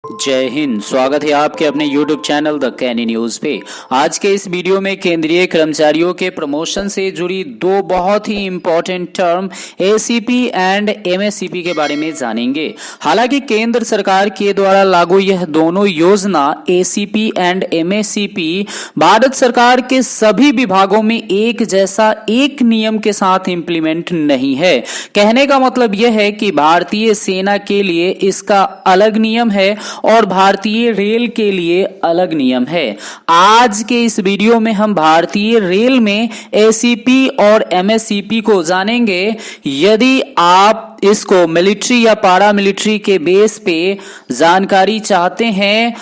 जय हिंद। स्वागत है आपके अपने YouTube channel the canny news पे। आज के इस वीडियो में केंद्रीय कर्मचारियों के प्रमोशन से जुड़ी दो बहुत ही important term ACP and MSCP के बारे में जानेंगे। हालांकि केंद्र सरकार के द्वारा लागू यह दोनों योजना एसीपी एंड एमएससीपी भारत सरकार के सभी विभागों में एक जैसा एक नियम के साथ इम्प्लीमेंट नहीं है। कहने का मतलब यह है कि भारतीय सेना के लिए इसका अलग नियम है और भारतीय रेल के लिए अलग नियम है। आज के इस वीडियो में हम भारतीय रेल में एसीपी और एमएससीपी को जानेंगे। यदि आप इसको मिलिट्री या पारा मिलिट्री के बेस पे जानकारी चाहते हैं,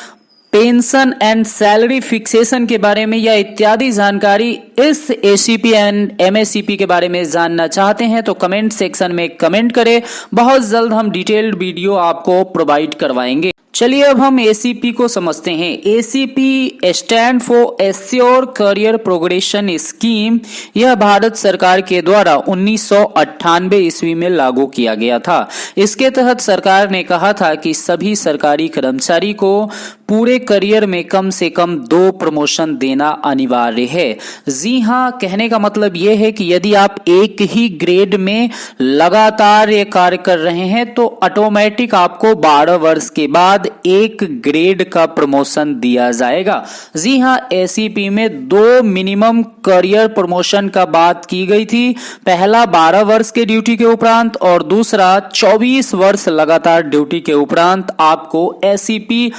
पेंशन एंड सैलरी फिक्सेशन के बारे में या इत्यादि जानकारी इस एसीपी एंड एमएससीपी के बारे में जानना चाहते हैं तो कमेंट सेक्शन में कमेंट करें। बहुत जल्द हम डिटेल्ड वीडियो आपको प्रोवाइड करवाएंगे। चलिए अब हम एसीपी को समझते हैं। ACP stand for assure career progression scheme. यह भारत सरकार के द्वारा 1998 ईस्वी में लागू किया गया था। इसके तहत सरकार ने कहा था कि सभी सरकारी कर्मचारी को पूरे करियर में कम से कम 2 प्रमोशन देना अनिवार्य है। जी हाँ, कहने का मतलब यह है कि यदि आप एक ही ग्रेड में लगातार ये कार्य कर रहे हैं तो ऑटोमेटिक आपको 12 वर्ष के बाद एक ग्रेड का प्रमोशन दिया जाएगा। जी हाँ, एसीपी में 2 मिनिमम करियर प्रमोशन का बात की गई थी। पहला 12 वर्ष के ड्यूटी के उपरांत और दूसरा 24 वर्ष लगातार ड्यूटी के उपरांत आपको ACP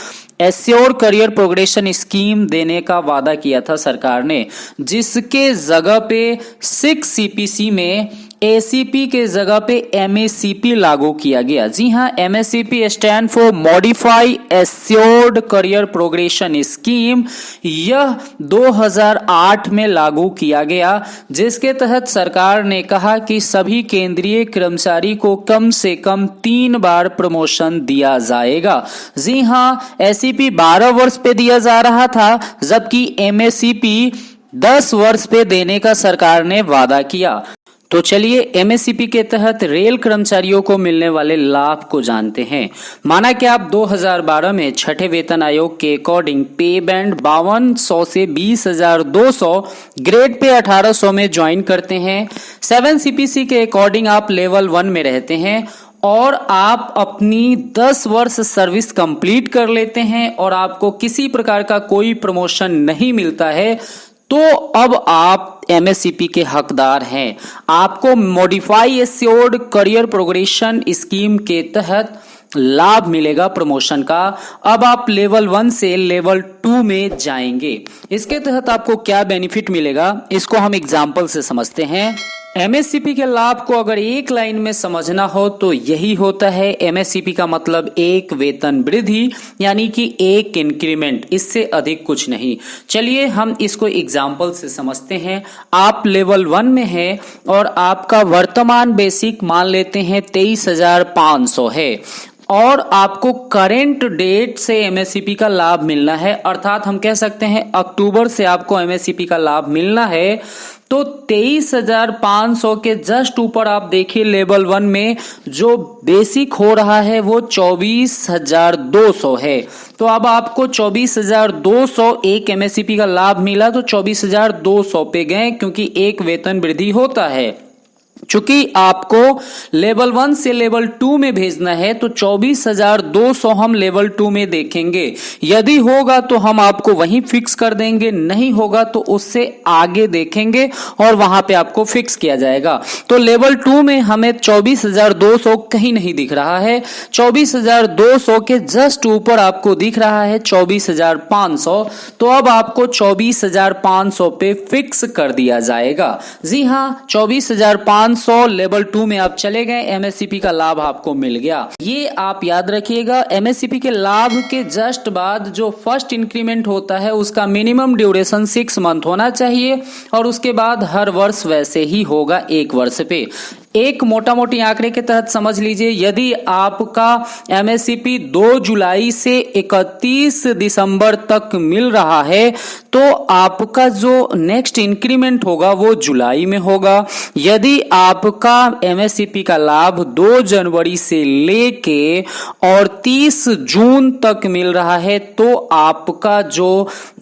assure career progression scheme देने का वादा किया था सरकार ने, जिसके जगह पे 6 सीपीसी में एसीपी के जगह पे एमएससीपी लागू किया गया। जी हाँ, MSCP stand for modify assured career progression scheme. यह 2008 में लागू किया गया, जिसके तहत सरकार ने कहा कि सभी केंद्रीय कर्मचारी को कम से कम 3 बार प्रमोशन दिया जाएगा। जी हाँ, एसीपी 12 वर्ष पे दिया जा रहा था, जबकि एमएससीपी 10 वर्ष पे देने का सरकार ने वादा किया। तो चलिए एमएससीपी के तहत रेल कर्मचारियों को मिलने वाले लाभ को जानते हैं। माना कि आप 2012 में छठे वेतन आयोग के अकॉर्डिंग पे बैंड 5200 से 20,200, ग्रेड पे 1800 में ज्वाइन करते हैं। 7 सीपीसी के अकॉर्डिंग आप लेवल 1 में रहते हैं और आप अपनी 10 वर्ष सर्विस कंप्लीट कर लेते हैं और आपको किसी प्रकार का कोई प्रमोशन नहीं मिलता है, तो अब आप एमएससीपी के हकदार हैं। आपको modify assured career progression scheme के तहत लाभ मिलेगा प्रमोशन का। अब आप लेवल 1 से लेवल 2 में जाएंगे। इसके तहत आपको क्या बेनिफिट मिलेगा, इसको हम एग्जाम्पल से समझते हैं। एमएससीपी के लाभ को अगर एक लाइन में समझना हो तो यही होता है। एमएससीपी का मतलब एक वेतन वृद्धि, यानी कि एक इंक्रीमेंट, इससे अधिक कुछ नहीं। चलिए हम इसको एग्जाम्पल से समझते हैं। आप लेवल 1 में हैं और आपका वर्तमान बेसिक मान लेते हैं 23,500 है और आपको करेंट डेट से एमएससीपी का लाभ मिलना है, अर्थात हम कह सकते हैं अक्टूबर से आपको एमएससीपी का लाभ मिलना है। तो 23,500 के जस्ट ऊपर आप देखिए लेवल 1 में जो बेसिक हो रहा है वो 24,200 है। तो अब आपको 24,200 एक एमएससीपी का लाभ मिला तो 24,200 पे गए, क्योंकि एक वेतन वृद्धि होता है। चूंकि आपको लेवल 1 से लेवल 2 में भेजना है तो 24,200 हम लेवल 2 में देखेंगे। यदि होगा तो हम आपको वहीं फिक्स कर देंगे, नहीं होगा तो उससे आगे देखेंगे और वहां पे आपको फिक्स किया जाएगा। तो लेवल 2 में हमें 24,200 कहीं नहीं दिख रहा है। 24,200 के जस्ट ऊपर आपको दिख रहा है 24,500। तो अब आपको 24,500 पे फिक्स कर दिया जाएगा। जी हाँ, 24,500 लेवल 2 में आप चले गए, एमएससीपी का लाभ आपको मिल गया। ये आप याद रखिएगा। एमएससीपी के लाभ के जस्ट बाद जो फर्स्ट इंक्रीमेंट होता है उसका मिनिमम ड्यूरेशन 6 मंथ होना चाहिए और उसके बाद हर वर्ष वैसे ही होगा 1 वर्ष पे। एक मोटा मोटी आंकड़े के तहत समझ लीजिए, यदि आपका एमएससीपी 2 जुलाई से 31 दिसंबर तक मिल रहा है तो आपका जो नेक्स्ट इंक्रीमेंट होगा वो जुलाई में होगा। यदि आपका एमएससीपी का लाभ 2 जनवरी से लेके और 30 जून तक मिल रहा है तो आपका जो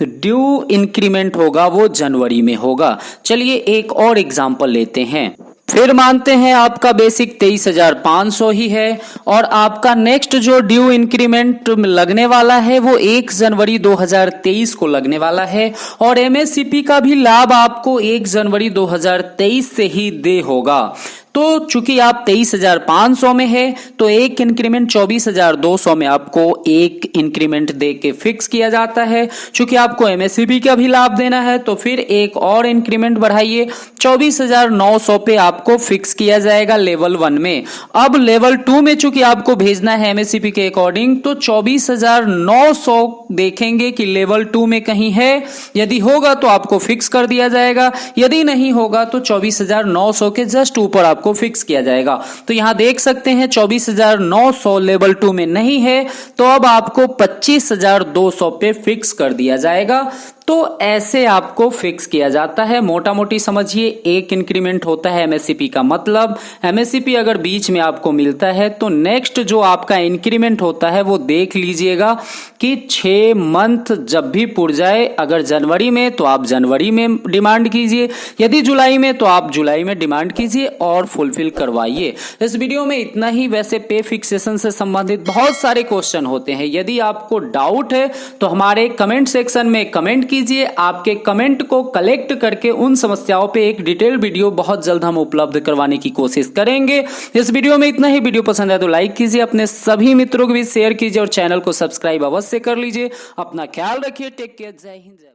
ड्यू इंक्रीमेंट होगा वो जनवरी में होगा। चलिए एक और एग्जांपल लेते हैं। फिर मानते हैं आपका बेसिक 23,500 ही है और आपका नेक्स्ट जो ड्यू इंक्रीमेंट लगने वाला है वो 1 जनवरी 2023 को लगने वाला है और एमएससीपी का भी लाभ आपको 1 जनवरी 2023 से ही दे होगा। तो चूंकि आप 23,500 में है तो एक इंक्रीमेंट 24,200 में आपको एक इंक्रीमेंट दे के फिक्स किया जाता है। चूंकि आपको एमएससीपी का भी लाभ देना है तो फिर एक और इंक्रीमेंट बढ़ाइए, 24,900 पे आपको फिक्स किया जाएगा लेवल 1 में। अब लेवल 2 में चूंकि आपको भेजना है एमएससीपी के अकॉर्डिंग तो 24,900 देखेंगे कि लेवल 2 में कहीं है, यदि होगा तो आपको फिक्स कर दिया जाएगा, यदि नहीं होगा तो 24,900 के जस्ट ऊपर आपको फिक्स किया जाएगा। तो यहां देख सकते हैं 24,900 लेवल 2 में नहीं है तो अब आपको 25,200 पे फिक्स कर दिया जाएगा। तो ऐसे आपको फिक्स किया जाता है। मोटा मोटी समझिए, एक इंक्रीमेंट होता है एमएससीपी का मतलब एमएससीपी अगर बीच में आपको मिलता है तो नेक्स्ट जो आपका इंक्रीमेंट होता है वो देख लीजिएगा कि 6 मंथ जब भी पुर जाए, अगर जनवरी में तो आप जनवरी में डिमांड कीजिए, यदि जुलाई में तो आप जुलाई में डिमांड कीजिए और फुलफिल करवाइए। इस वीडियो में इतना ही। वैसे पे फिक्सेशन से संबंधित बहुत सारे क्वेश्चन होते हैं, यदि आपको डाउट है तो हमारे कमेंट सेक्शन में कमेंट कीजिए। आपके कमेंट को कलेक्ट करके उन समस्याओं पे एक डिटेल वीडियो बहुत जल्द हम उपलब्ध करवाने की कोशिश करेंगे। इस वीडियो में इतना ही। वीडियो पसंद है तो लाइक कीजिए, अपने सभी मित्रों को भी शेयर कीजिए और चैनल को सब्सक्राइब अवश्य कर लीजिए। अपना ख्याल रखिए। Take care. जय हिंद।